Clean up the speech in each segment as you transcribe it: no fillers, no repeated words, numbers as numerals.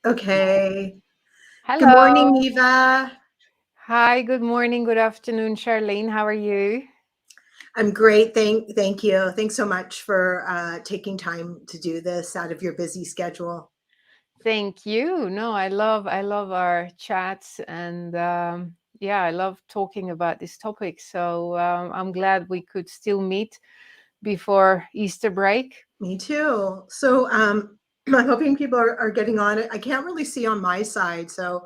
Okay. Good morning, Hello. Eva. Hi, good morning, good afternoon, Charlene. How are you? I'm great. Thank you. Thanks so much for taking time to do this out of your busy schedule. Thank you. No, I love our chats and yeah, I love talking about this topic. So I'm glad we could still meet before Easter break. Me too. So I'm hoping people are getting on it. I can't really see on my side. So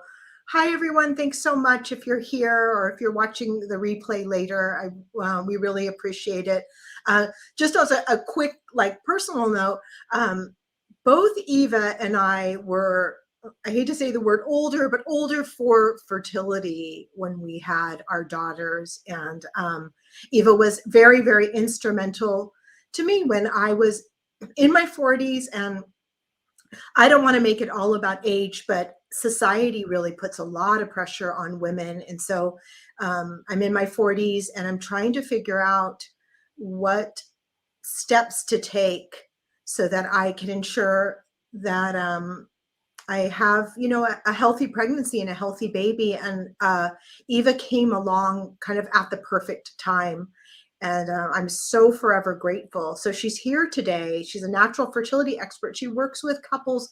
hi, everyone. Thanks so much if you're here or if you're watching the replay later. We really appreciate it. Just as a quick, like personal note, um, both Eva and I were, I hate to say the word older, but older for fertility when we had our daughters. And Eva was very, very instrumental to me when I was in my 40s. And I don't want to make it all about age, but society really puts a lot of pressure on women. And so I'm in my 40s and I'm trying to figure out what steps to take so that I can ensure that I have, a healthy pregnancy and a healthy baby. And Eva came along kind of at the perfect time. And I'm so forever grateful. So she's here today. She's a natural fertility expert. She works with couples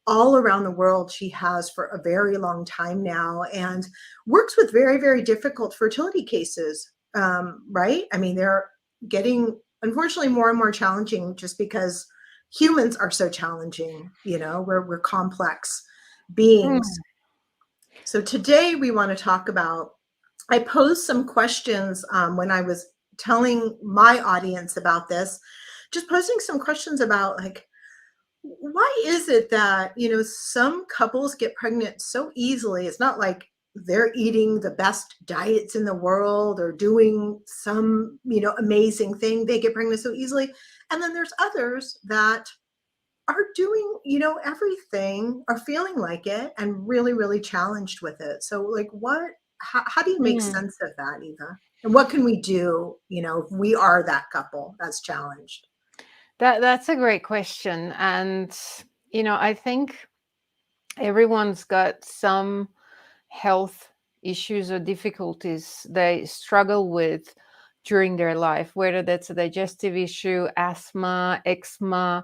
all around the world. She has for a very long time now and works with very, very difficult fertility cases, right? I mean, they're getting, unfortunately, more and more challenging just because humans are so challenging. We're complex beings. Mm, So today we want to talk about, I posed some questions when I was telling my audience about this, just posing some questions about like, why is it that, some couples get pregnant so easily? It's not like they're eating the best diets in the world or doing some, amazing thing. They get pregnant so easily. And then there's others that are doing, everything, are feeling like it and really, really challenged with it. So like how do you make mm. sense of that, Eva? And what can we do, if we are that couple that's challenged? That's a great question. And I think everyone's got some health issues or difficulties they struggle with during their life, whether that's a digestive issue, asthma, eczema,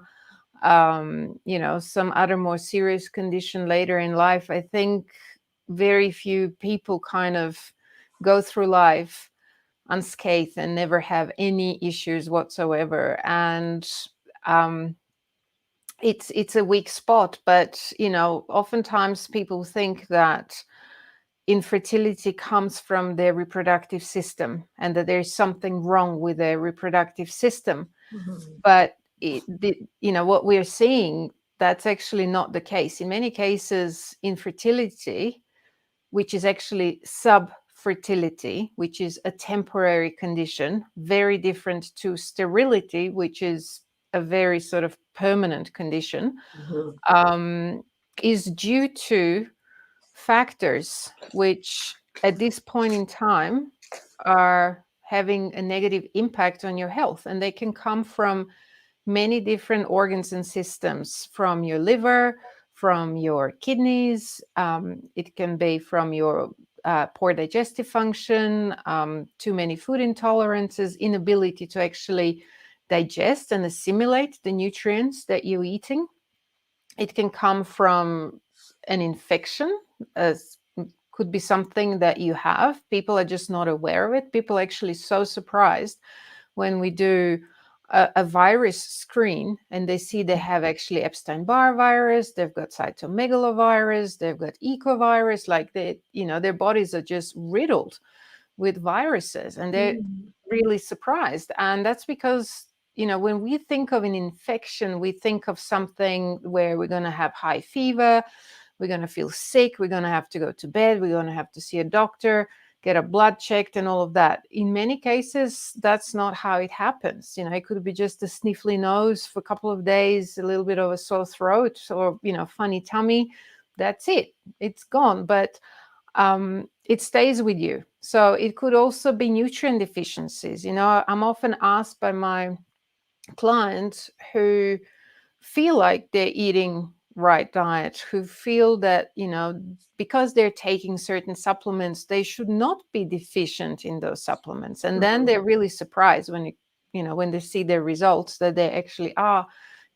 some other more serious condition later in life. I think very few people kind of go through life unscathed and never have any issues whatsoever. And um, it's a weak spot, but oftentimes people think that infertility comes from their reproductive system and that there's something wrong with their reproductive system. Mhm. But what we're seeing, that's actually not the case. In many cases, infertility, which is actually subfertility, which is a temporary condition, very different to sterility, which is a very sort of permanent condition, Mhm. um, is due to factors which at this point in time are having a negative impact on your health. And they can come from many different organs and systems, from your liver, from your kidneys. It can be from your poor digestive function, too many food intolerances, inability to actually digest and assimilate the nutrients that you're eating. It can come from an infection, as could be something that you have. People are just not aware of it. People are actually so surprised when we do a virus screen and they see they have actually Epstein-Barr virus, they've got cytomegalovirus, they've got ecovirus, like their bodies are just riddled with viruses and they're Mhm. really surprised. And that's because, when we think of an infection, we think of something where we're going to have high fever, we're going to feel sick, we're going to have to go to bed, we're going to have to see a doctor, get a blood checked and all of that. In many cases, that's not how it happens. It could be just a sniffly nose for a couple of days, a little bit of a sore throat, or funny tummy. That's it, it's gone. But it stays with you. So it could also be nutrient deficiencies. I'm often asked by my clients who feel like they're eating right diet, who feel that, because they're taking certain supplements, they should not be deficient in those supplements. And then they're really surprised when when they see their results, that they actually are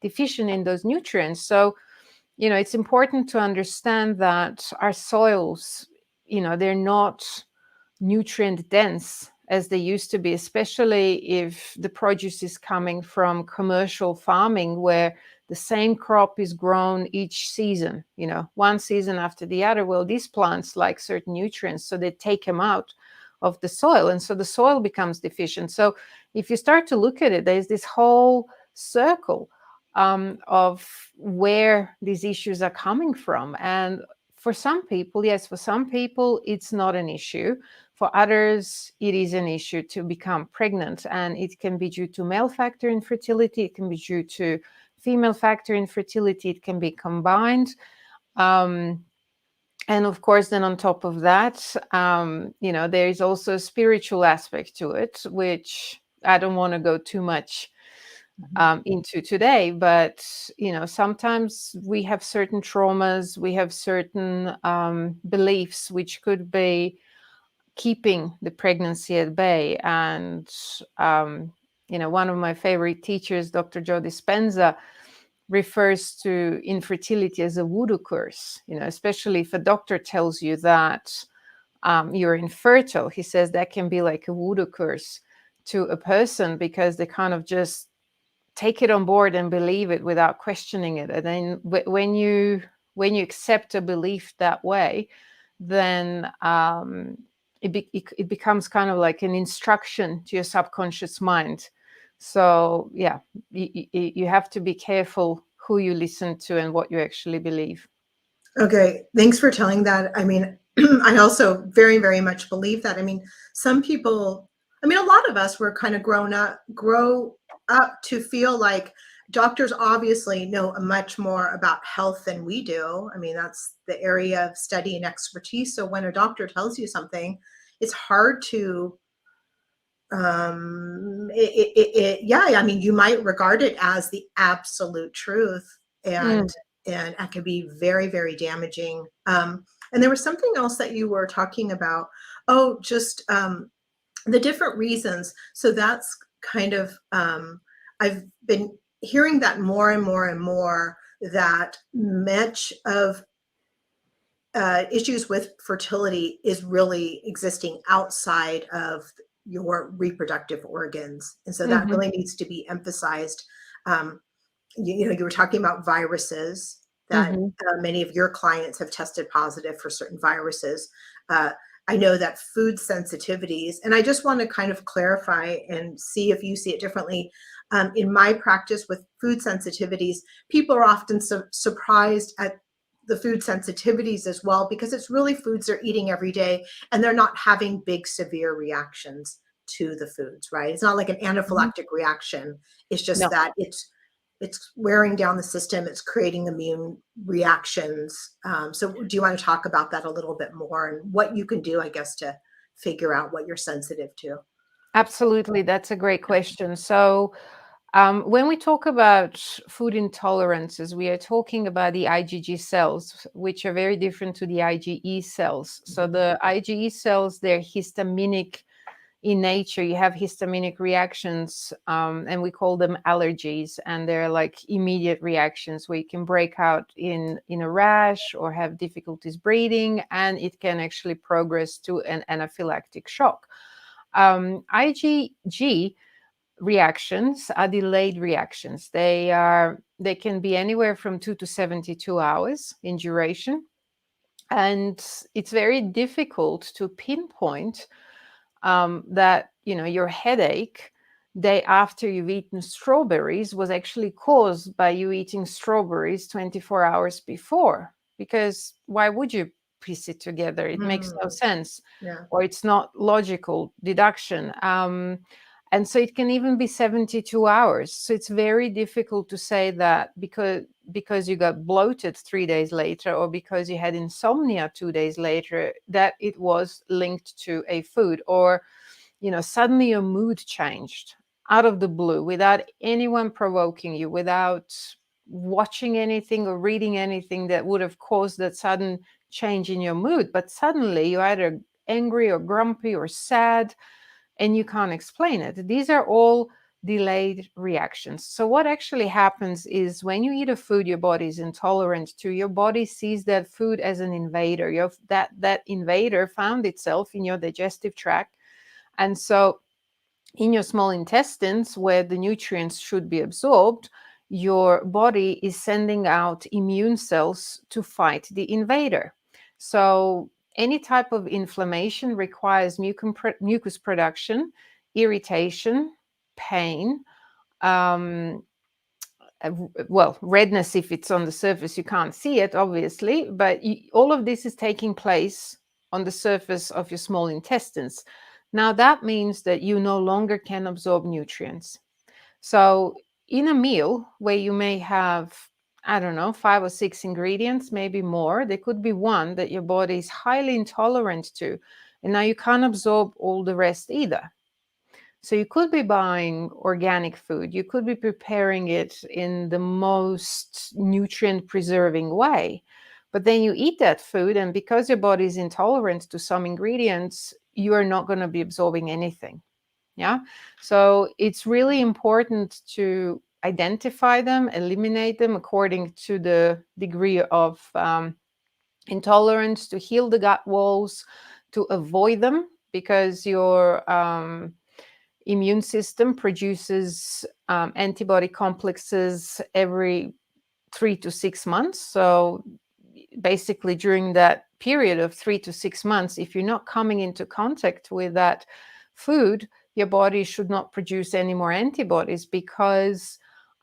deficient in those nutrients. So, it's important to understand that our soils, they're not nutrient dense as they used to be, especially if the produce is coming from commercial farming, where the same crop is grown each season, one season after the other. Well, these plants like certain nutrients, so they take them out of the soil, and so the soil becomes deficient. So if you start to look at it, there's this whole circle of where these issues are coming from. And for some people, yes, for some people, it's not an issue. For others, it is an issue to become pregnant, and it can be due to male factor infertility. It can be due to female factor infertility. It can be combined. And of course, then on top of that, there is also a spiritual aspect to it, which I don't want to go too much into today. But, sometimes we have certain traumas, we have certain beliefs which could be keeping the pregnancy at bay. And, one of my favorite teachers, Dr. Joe Dispenza, refers to infertility as a voodoo curse, especially if a doctor tells you that you're infertile. He says that can be like a voodoo curse to a person, because they kind of just take it on board and believe it without questioning it. And then when you accept a belief that way, then it becomes kind of like an instruction to your subconscious mind. So yeah, you have to be careful who you listen to and what you actually believe. Okay, thanks for telling that. I mean, I also very, very much believe that. I mean, some people, a lot of us were kind of grow up to feel like doctors obviously know much more about health than we do. I mean, that's the area of study and expertise. So when a doctor tells you something, it's hard to, yeah, I mean, you might regard it as the absolute truth, and that can be very, very damaging. And there was something else that you were talking about. Oh, just the different reasons. So that's kind of, I've been hearing that more and more and more, that much of issues with fertility is really existing outside of your reproductive organs. And so that really needs to be emphasized. You were talking about viruses, that many of your clients have tested positive for certain viruses. I know that food sensitivities, and I just want to kind of clarify and see if you see it differently. In my practice with food sensitivities, people are often surprised at the food sensitivities as well, because it's really foods they're eating every day, and they're not having big severe reactions to the foods, right? It's not like an anaphylactic reaction. It's just that it's wearing down the system. It's creating immune reactions. So do you want to talk about that a little bit more, and what you can do, I guess, to figure out what you're sensitive to? Absolutely. That's a great question. So when we talk about food intolerances, we are talking about the IgG cells, which are very different to the IgE cells. So the IgE cells, they're histaminic in nature. You have histaminic reactions, and we call them allergies. And they're like immediate reactions where you can break out in a rash or have difficulties breathing, and it can actually progress to an anaphylactic shock. IgG reactions are delayed reactions. They can be anywhere from 2 to 72 hours in duration, and it's very difficult to pinpoint that your headache day after you've eaten strawberries was actually caused by you eating strawberries 24 hours before, because why would you piece it together? It makes no sense. Yeah. Or it's not logical deduction. And so it can even be 72 hours. So it's very difficult to say that because you got bloated 3 days later, or because you had insomnia 2 days later, that it was linked to a food. Or, suddenly your mood changed out of the blue without anyone provoking you, without watching anything or reading anything that would have caused that sudden change in your mood, but suddenly you're either angry or grumpy or sad and you can't explain it. These are all delayed reactions. So what actually happens is when you eat a food your body is intolerant to, your body sees that food as an invader. That invader found itself in your digestive tract. And so in your small intestines, where the nutrients should be absorbed, your body is sending out immune cells to fight the invader. So any type of inflammation requires mucus production, irritation, pain, um, well, redness if it's on the surface. You can't see it, obviously, but all of this is taking place on the surface of your small intestines. Now, that means that you no longer can absorb nutrients. So in a meal where you may have, I don't know, 5 or 6 ingredients, maybe more, there could be one that your body is highly intolerant to. And now you can't absorb all the rest either. So you could be buying organic food. You could be preparing it in the most nutrient preserving way. But then you eat that food, and because your body is intolerant to some ingredients, you are not going to be absorbing anything. Yeah. So it's really important to identify them, eliminate them according to the degree of intolerance, to heal the gut walls, to avoid them, because your immune system produces antibody complexes every 3 to 6 months. So basically during that period of 3 to 6 months, if you're not coming into contact with that food, your body should not produce any more antibodies, because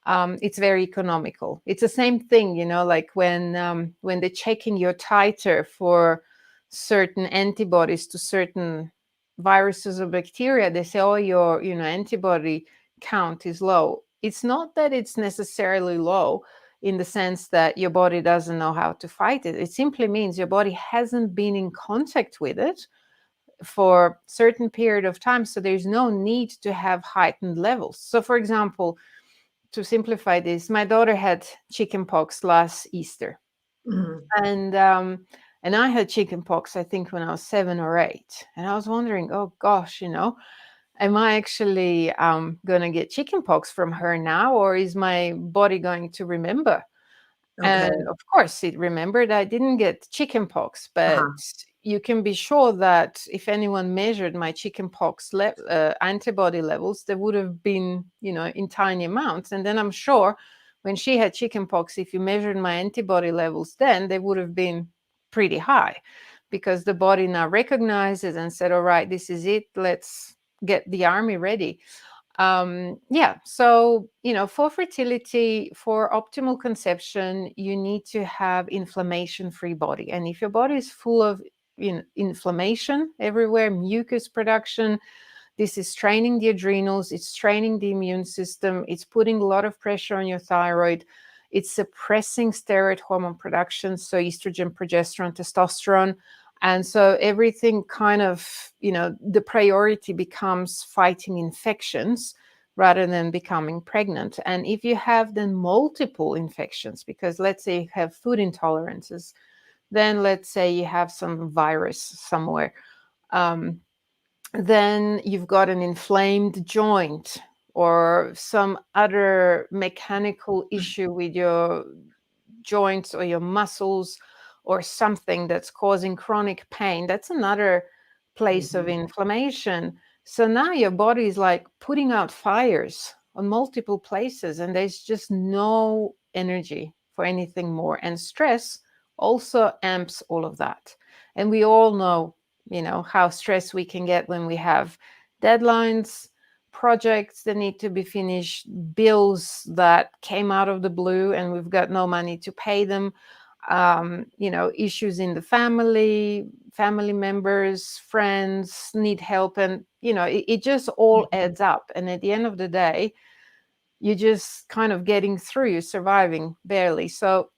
it's very economical. It's the same thing, like when they're checking your titer for certain antibodies to certain viruses or bacteria, they say, oh, your antibody count is low. It's not that it's necessarily low in the sense that your body doesn't know how to fight it. It simply means your body hasn't been in contact with it for a certain period of time, so there's no need to have heightened levels. So for example, to simplify this, my daughter had chickenpox last Easter. Mm-hmm. And I had chickenpox, I think, when I was 7 or 8. And I was wondering, oh gosh, am I actually going to get chickenpox from her now, or is my body going to remember? Okay. And of course, it remembered I didn't get chickenpox, but you can be sure that if anyone measured my chickenpox antibody levels, they would have been, in tiny amounts. And then I'm sure when she had chickenpox, if you measured my antibody levels, then they would have been pretty high, because the body now recognizes and said, all right, this is it. Let's get the army ready. So, for fertility, for optimal conception, you need to have inflammation-free body. And if your body is full of inflammation everywhere, mucus production, this is straining the adrenals, it's straining the immune system, it's putting a lot of pressure on your thyroid, it's suppressing steroid hormone production, so estrogen, progesterone, testosterone. And so everything kind of, the priority becomes fighting infections rather than becoming pregnant. And if you have then multiple infections, because let's say you have food intolerances, then let's say you have some virus somewhere, then you've got an inflamed joint or some other mechanical issue with your joints or your muscles, or something that's causing chronic pain. That's another place of inflammation. So now your body is like putting out fires on multiple places, and there's just no energy for anything more. And stress also amps all of that. And we all know, how stressed we can get when we have deadlines, projects that need to be finished, bills that came out of the blue and we've got no money to pay them, issues in the family members, friends need help, and it just all adds up. And at the end of the day, you're just kind of getting through, you're surviving barely. So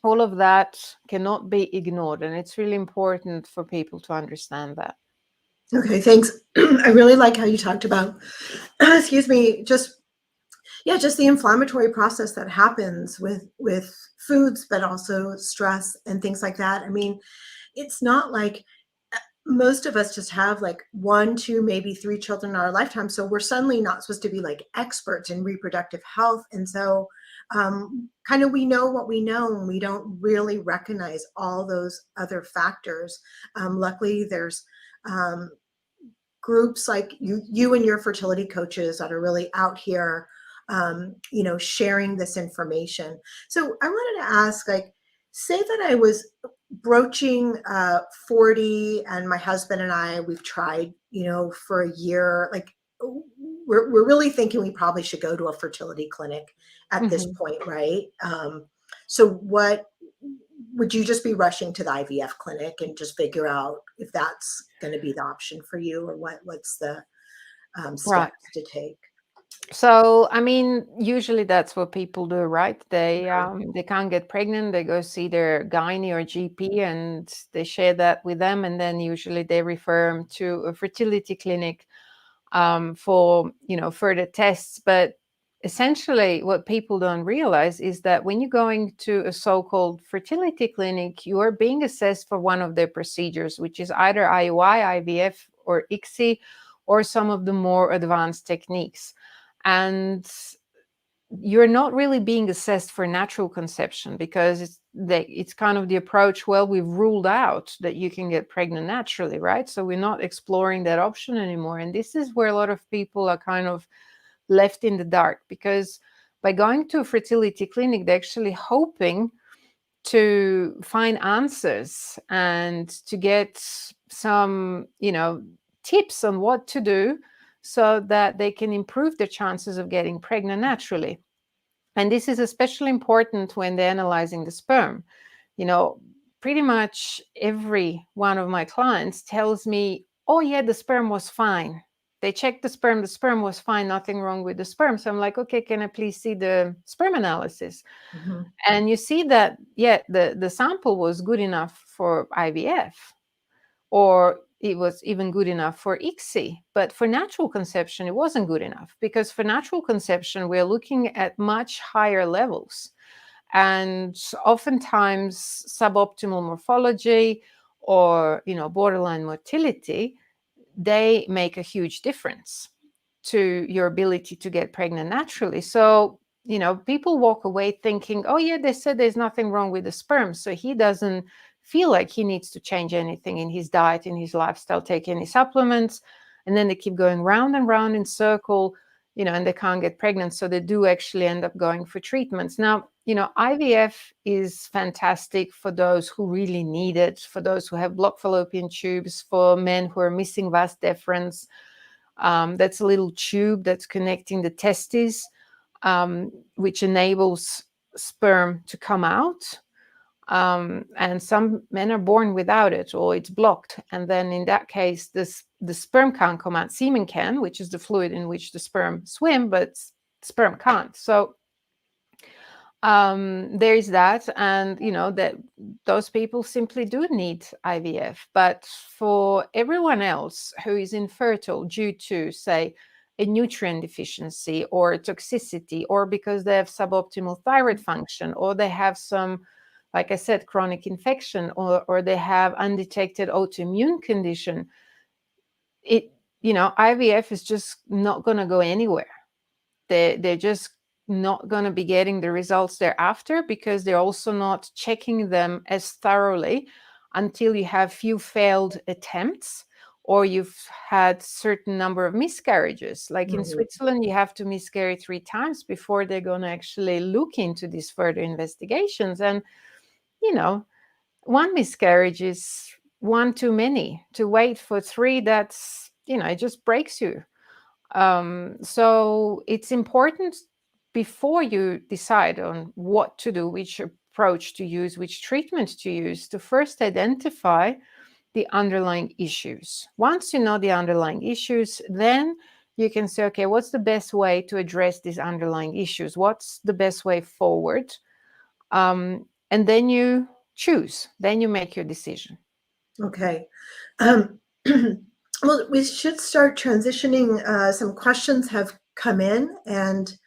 all of that cannot be ignored, and it's really important for people to understand that. Okay, thanks. I really like how you talked about, excuse me, just, yeah, just the inflammatory process that happens with foods, but also stress and things like that. I mean, it's not like most of us just have like 1, 2, maybe 3 children in our lifetime. So we're suddenly not supposed to be like experts in reproductive health. And so kind of we know what we know, and we don't really recognize all those other factors. Luckily, there's groups like you and your fertility coaches that are really out here, sharing this information. So I wanted to ask, like, say that I was broaching 40, and my husband and I, we've tried, for a year, like we're really thinking we probably should go to a fertility clinic at this Mhm. point, right? So what would you just be rushing to the IVF clinic and just figure out if that's going to be the option for you, or what's the Right. steps to take? So, I mean, usually that's what people do, right? They can't get pregnant. They go see their gynae or GP, and they share that with them, and then usually they refer them to a fertility clinic for further tests. But essentially, what people don't realize is that when you're going to a so-called fertility clinic, you are being assessed for one of their procedures, which is either IUI, IVF, or ICSI, or some of the more advanced techniques. And you're not really being assessed for natural conception, because it's kind of the approach, well, we've ruled out that you can get pregnant naturally, right? So we're not exploring that option anymore. And this is where a lot of people are kind of left in the dark, because by going to a fertility clinic, they're actually hoping to find answers and to get some, tips on what to do so that they can improve their chances of getting pregnant naturally. And this is especially important when they're analyzing the sperm. You know, pretty much every one of my clients tells me, oh, yeah, the sperm was fine. They checked the sperm was fine, nothing wrong with the sperm. So I'm like, okay, can I please see the sperm analysis? Mhm. And you see that, yeah, the sample was good enough for IVF, or it was even good enough for ICSI. But for natural conception, it wasn't good enough, because for natural conception, we're looking at much higher levels. And oftentimes, suboptimal morphology or borderline motility, they make a huge difference to your ability to get pregnant naturally. So, people walk away thinking, oh, yeah, they said there's nothing wrong with the sperm. So he doesn't feel like he needs to change anything in his diet, in his lifestyle, take any supplements. And then they keep going round and round in circle, and they can't get pregnant. So they do actually end up going for treatments. Now, IVF is fantastic for those who really need it, for those who have blocked fallopian tubes, for men who are missing vas deferens. That's a little tube that's connecting the testes, which enables sperm to come out. And some men are born without it, or it's blocked. And then in that case, the sperm can't come out. Semen can, which is the fluid in which the sperm swim, but sperm can't. So there's that. And that those people simply do need IVF. But for everyone else who is infertile due to, say, a nutrient deficiency or a toxicity, or because they have suboptimal thyroid function, or they have some, like I said, chronic infection, or they have undetected autoimmune condition, IVF is just not going to go anywhere. They're just not going to be getting the results they're after, because they're also not checking them as thoroughly until you have few failed attempts, or you've had certain number of miscarriages. Like in Mhm. Switzerland, you have to miscarry 3 times before they're going to actually look into these further investigations. And you know one miscarriage is one too many. To wait for 3, that's it just breaks you. So it's important, before you decide on what to do, which approach to use, which treatment to use, to first identify the underlying issues. Once you know the underlying issues, then you can say, okay, what's the best way to address these underlying issues? What's the best way forward? And then you choose, then you make your decision. Okay. Well, we should start transitioning. Some questions have come in, and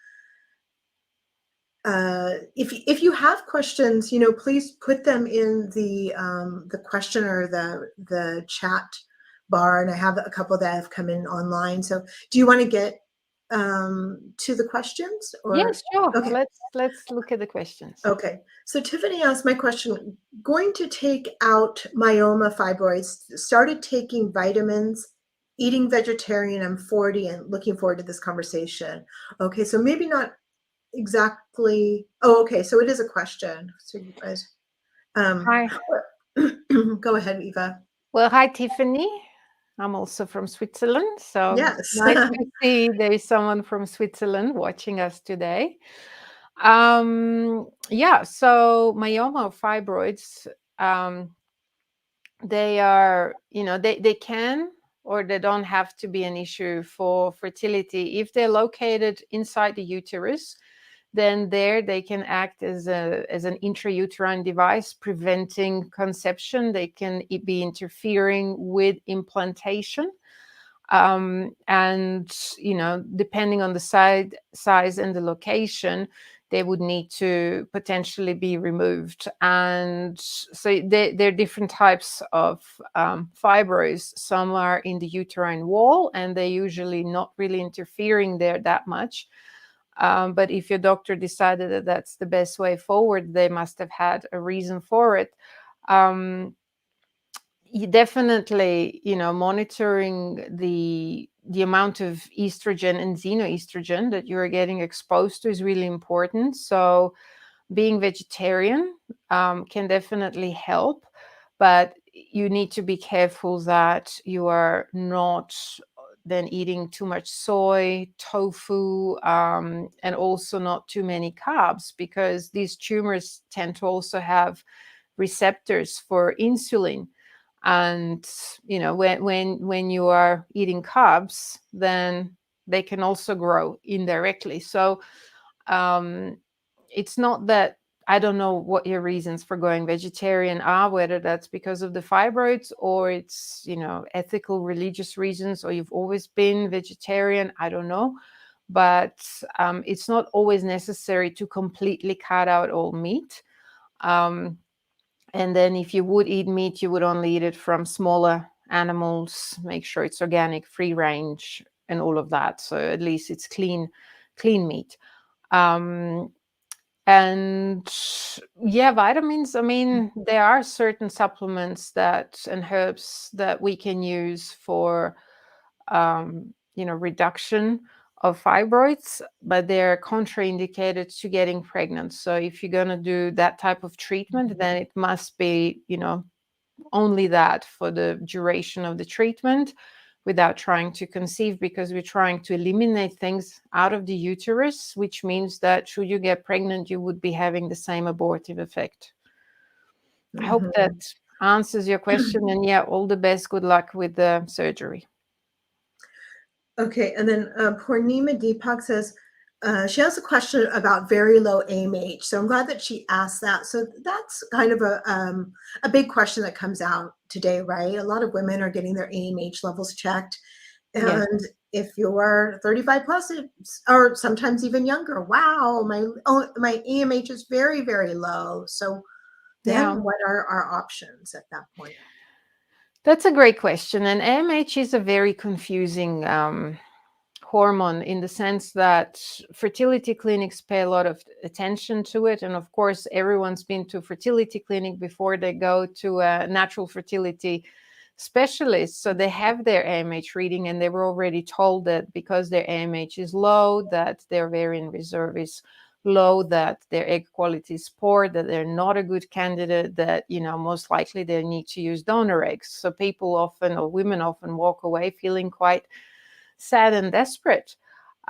if you have questions, please put them in the question or the chat bar. And I have a couple that have come in online. So do you want to get to the questions or? Yes, sure. Okay. Let's look at the questions. Okay. So Tiffany asked my question, going to take out myoma fibroids, started taking vitamins, eating vegetarian, I'm 40 and looking forward to this conversation. Okay. So maybe not exactly. Oh, okay. So it is a question. So you guys, Hi. go ahead, Eva. Well, hi, Tiffany. I'm also from Switzerland. So Yes. nice to see there is someone from Switzerland watching us today. Yeah, so myoma fibroids, they are, they can or they don't have to be an issue for fertility. If they're located inside the uterus, then there they can act as an intrauterine device preventing conception. They can be interfering with implantation. And depending on the size and the location, they would need to potentially be removed. And so there are different types of fibroids. Some are in the uterine wall, and they're usually not really interfering there that much. But if your doctor decided that that's the best way forward, they must have had a reason for it. You definitely, monitoring the amount of estrogen and xenoestrogen that you are getting exposed to is really important. So being vegetarian can definitely help, but you need to be careful that you are not then eating too much soy, tofu, and also not too many carbs, because these tumors tend to also have receptors for insulin. And when you are eating carbs, then they can also grow indirectly. So it's not that, I don't know what your reasons for going vegetarian are, whether that's because of the fibroids or it's ethical religious reasons, or you've always been vegetarian, I don't know. But it's not always necessary to completely cut out all meat. And then if you would eat meat, you would only eat it from smaller animals, make sure it's organic, free range, and all of that. So at least it's clean meat. And yeah, vitamins, I mean, there are certain supplements and herbs that we can use for, reduction of fibroids, but they're contraindicated to getting pregnant. So if you're going to do that type of treatment, then it must be, only that for the duration of the treatment without trying to conceive, because we're trying to eliminate things out of the uterus, which means that should you get pregnant, you would be having the same abortive effect. I hope that answers your question. And yeah, all the best. Good luck with the surgery. Okay, and then Purnima Deepak says she has a question about very low AMH. So I'm glad that she asked that. So that's kind of a big question that comes out today, right? A lot of women are getting their AMH levels checked. And Yes. if you're 35 plus, or sometimes even younger, wow, my AMH is very, very low. So then what are our options at that point? That's a great question. And AMH is a very confusing hormone, in the sense that fertility clinics pay a lot of attention to it. And of course, everyone's been to a fertility clinic before they go to a natural fertility specialist. So they have their AMH reading, and they were already told that because their AMH is low, that their ovarian reserve is low, that their egg quality is poor, that they're not a good candidate, that most likely they need to use donor eggs. So people often, or women often, walk away feeling quite sad and desperate.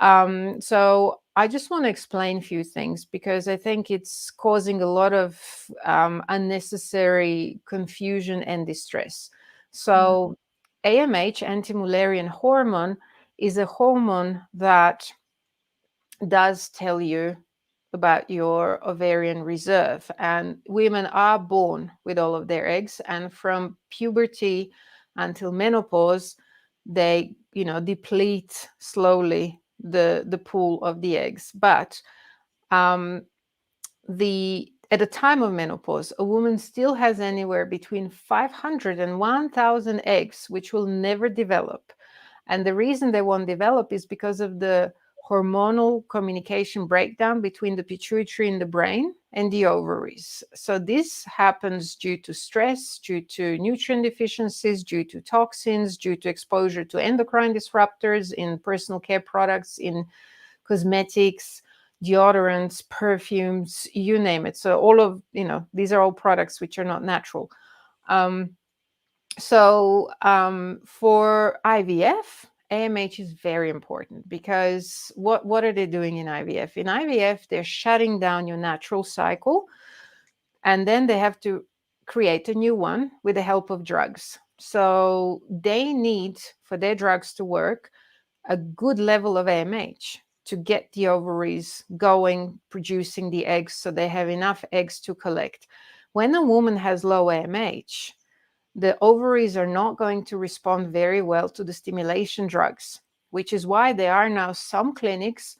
So I just want to explain a few things, because I think it's causing a lot of unnecessary confusion and distress. So AMH, Antimullerian hormone, is a hormone that does tell you about your ovarian reserve. And women are born with all of their eggs, and from puberty until menopause, they deplete slowly the pool of the eggs. But at the time of menopause, a woman still has anywhere between 500 and 1,000 eggs, which will never develop. And the reason they won't develop is because of the hormonal communication breakdown between the pituitary in the brain and the ovaries. So this happens due to stress, due to nutrient deficiencies, due to toxins, due to exposure to endocrine disruptors in personal care products, in cosmetics, deodorants, perfumes, you name it. So all of, these are all products which are not natural. For IVF, AMH is very important because what are they doing in IVF? In IVF, they're shutting down your natural cycle, and then they have to create a new one with the help of drugs. So they need, for their drugs to work, a good level of AMH to get the ovaries going, producing the eggs, so they have enough eggs to collect. When a woman has low AMH, the ovaries are not going to respond very well to the stimulation drugs, which is why there are now some clinics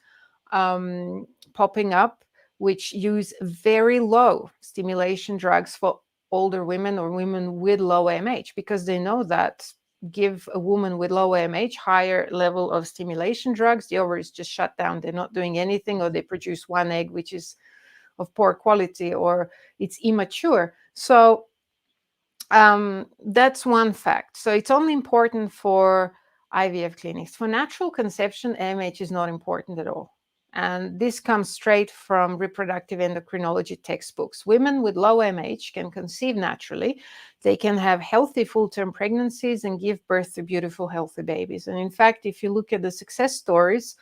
popping up which use very low stimulation drugs for older women or women with low AMH, because they know that give a woman with low AMH higher level of stimulation drugs, the ovaries just shut down. They're not doing anything, or they produce one egg which is of poor quality, or it's immature. So that's one fact. So it's only important for IVF clinics. For natural conception, AMH is not important at all. And this comes straight from reproductive endocrinology textbooks. Women with low AMH can conceive naturally. They can have healthy full-term pregnancies and give birth to beautiful, healthy babies. And in fact, if you look at the success stories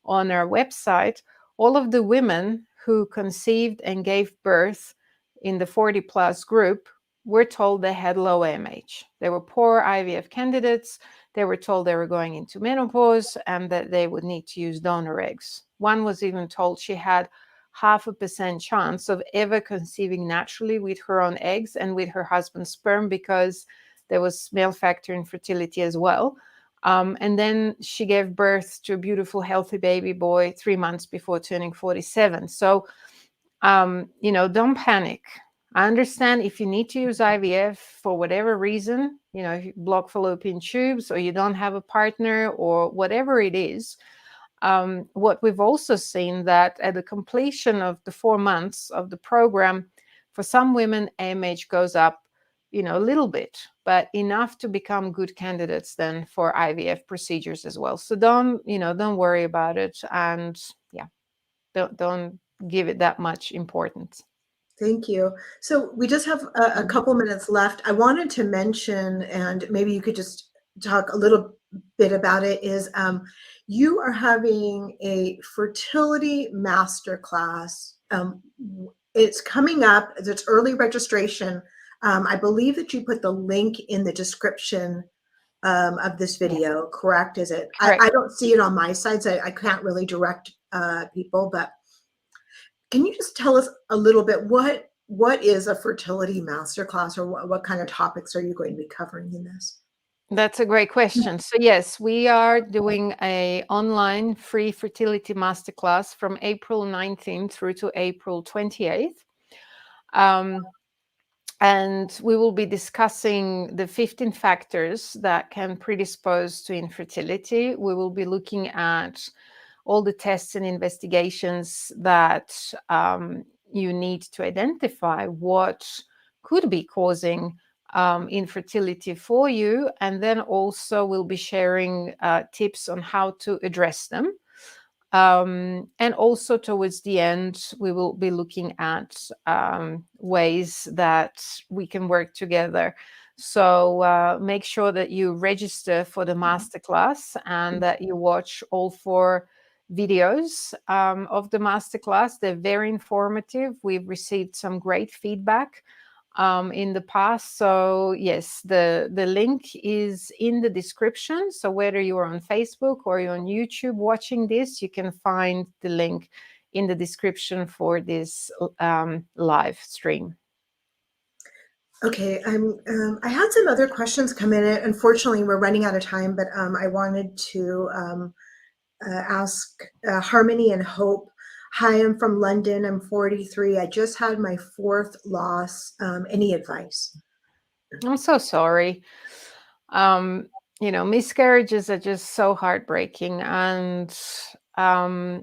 on our website, all of the women who conceived and gave birth in the 40 plus group were told they had low AMH. They were poor IVF candidates. They were told they were going into menopause and that they would need to use donor eggs. One was even told she had 0.5% chance of ever conceiving naturally with her own eggs and with her husband's sperm, because there was male factor infertility as well. And then she gave birth to a beautiful, healthy baby boy 3 months before turning 47. So, don't panic. I understand if you need to use IVF for whatever reason, if you block fallopian tubes, or you don't have a partner, or whatever it is. What we've also seen that at the completion of the 4 months of the program, for some women, AMH goes up, a little bit, but enough to become good candidates then for IVF procedures as well. So don't worry about it, and don't give it that much importance. Thank you. So we just have a couple minutes left. I wanted to mention, and maybe you could just talk a little bit about it, is you are having a fertility masterclass. It's coming up. It's early registration. I believe that you put the link in the description of this video, correct? Is it? Correct. I don't see it on my side, so I can't really direct people, but can you just tell us a little bit what is a fertility masterclass, or what kind of topics are you going to be covering in this? That's a great question. So yes, we are doing a online free fertility masterclass from April 19th through to April 28th. And we will be discussing the 15 factors that can predispose to infertility. We will be looking at all the tests and investigations that you need to identify what could be causing infertility for you. And then also we'll be sharing tips on how to address them. And also towards the end, we will be looking at ways that we can work together. So make sure that you register for the masterclass and that you watch all 4 videos of the masterclass. They're very informative. We've received some great feedback in the past. So yes, the link is in the description. So whether you're on Facebook or you're on YouTube watching this, you can find the link in the description for this live stream. Okay, I had some other questions come in. Unfortunately, we're running out of time, but I wanted to ask Harmony and Hope. Hi, I'm from London. I'm 43. I just had my 4th loss. Any advice? I'm so sorry. Miscarriages are just so heartbreaking, and there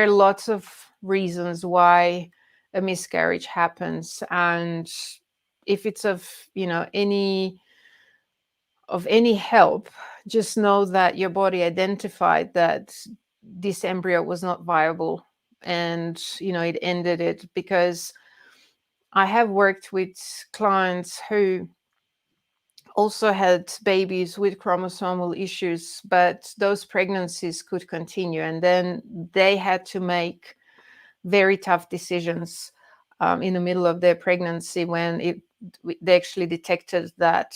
are lots of reasons why a miscarriage happens, and if it's of any help, just know that your body identified that this embryo was not viable, and it ended it. Because I have worked with clients who also had babies with chromosomal issues, but those pregnancies could continue. And then they had to make very tough decisions in the middle of their pregnancy when they actually detected that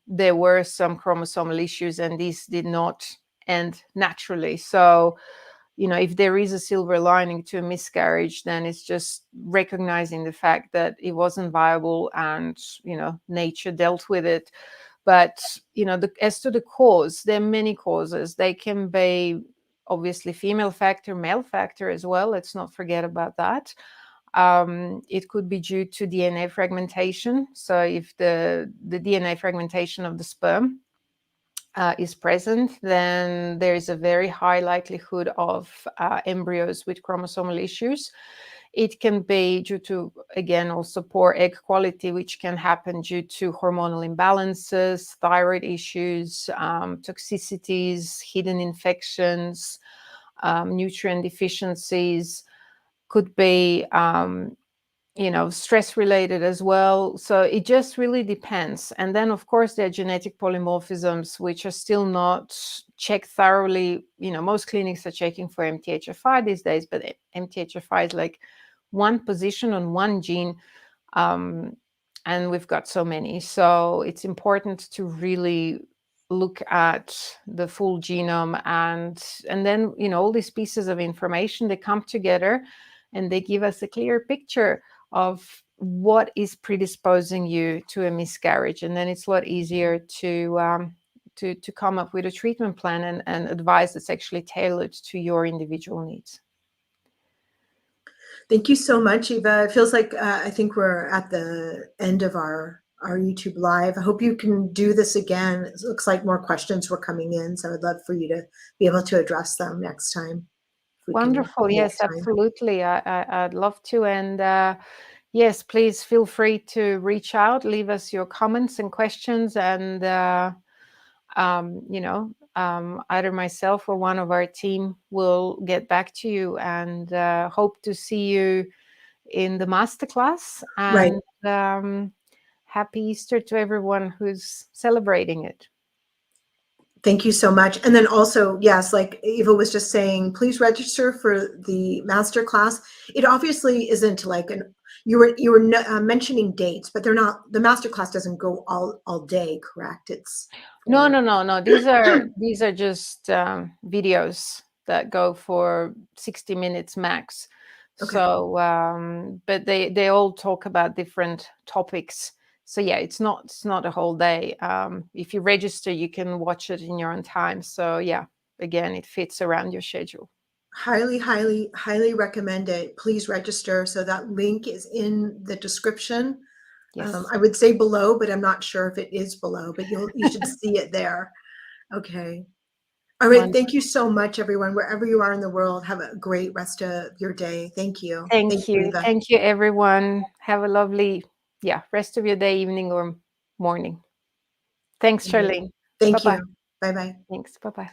there were some chromosomal issues, and these did not end naturally. So, if there is a silver lining to a miscarriage, then it's just recognizing the fact that it wasn't viable, and nature dealt with it. But as to the cause, there are many causes. They can be obviously female factor, male factor as well. Let's not forget about that. It could be due to DNA fragmentation. So if the DNA fragmentation of the sperm is present, then there is a very high likelihood of embryos with chromosomal issues. It can be due to, again, also poor egg quality, which can happen due to hormonal imbalances, thyroid issues, toxicities, hidden infections, nutrient deficiencies. Could be stress related as well. So it just really depends. And then, of course, there are genetic polymorphisms, which are still not checked thoroughly. Most clinics are checking for MTHFR these days, but MTHFR is like one position on one gene. And we've got so many. So it's important to really look at the full genome, and then all these pieces of information, they come together and they give us a clear picture of what is predisposing you to a miscarriage. And then it's a lot easier to come up with a treatment plan and advice that's actually tailored to your individual needs. Thank you so much, Iva. It feels like I think we're at the end of our YouTube live. I hope you can do this again. It looks like more questions were coming in, so I'd love for you to be able to address them next time. Wonderful. Yes, absolutely. I'd love to. And yes, please feel free to reach out, leave us your comments and questions, and either myself or one of our team will get back to you, and hope to see you in the masterclass. And happy Easter to everyone who's celebrating it. Thank you so much. And then also, yes, like Eva was just saying, please register for the masterclass. It obviously isn't like you were mentioning dates, but they're not. The masterclass doesn't go all day, correct? It's no. These are just videos that go for 60 minutes max. Okay. So, but they all talk about different topics. So yeah, it's not a whole day. If you register, you can watch it in your own time. So yeah, again, it fits around your schedule. Highly, highly, highly recommend it. Please register. So that link is in the description. Yes. I would say below, but I'm not sure if it is below, but you should see it there. Okay. All right. Wonderful. Thank you so much, everyone. Wherever you are in the world, have a great rest of your day. Thank you. Thank you. Thank you, everyone. Have a lovely rest of your day, evening, or morning. Thanks, Charlene. Thank you. Bye-bye. Thanks. Bye-bye.